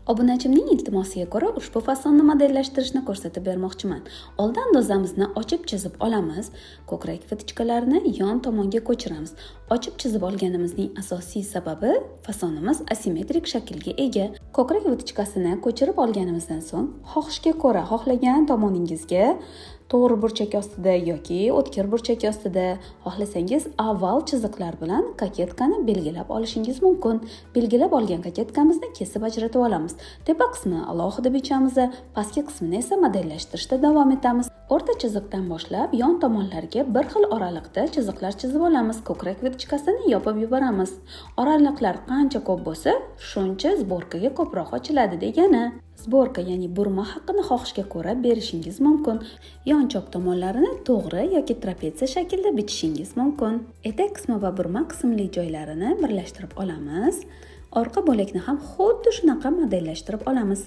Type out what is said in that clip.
Obunachimning iltimosiga ko'ra ushbu fasonni modellashtirishni ko'rsatib bermoqchiman. Old andozamizni ochib chizib olamiz. Ko'krak vitichkalarini yon tomonga ko'chiramiz. Ochib chizib olganimizning asosiy sababi fasonimiz asimetrik shaklga ega. Ko'krak vitichkasini ko'chirib olganimizdan so'ng xohishga ko'ra xohlagan tomoningizga to'g'ri burchak ostida yoki o'tkir burchak ostida xohlasangiz oval chiziqlar bilan koketkani belgilab olishingiz mumkin. Belgilab olgan koketkamizni kesib ajratib olamiz. Tepa qismini alohida bichamiz, pastki qismini esa modellashtirishda davom etamiz. O'rta chiziqdan boshlab yon tomonlarga bir xil oraliqda chiziqlar chizib olamiz. Ko'krak vitichkasini yopib yuboramiz. Oraliqlar qancha ko'p bo'lsa, shuncha sborkaga ko'proq ochiladi degani. Sborka, ya'ni burma haqini xohishga ko'ra berishingiz mumkin. Yon chop tomonlarini to'g'ri yoki trapetsiya shaklda bichishingiz mumkin. Etak qismi va burma qismli joylarini birlashtirib olamiz. Orqa bo'lakni ham xuddi shunaqa modellashtirib olamiz.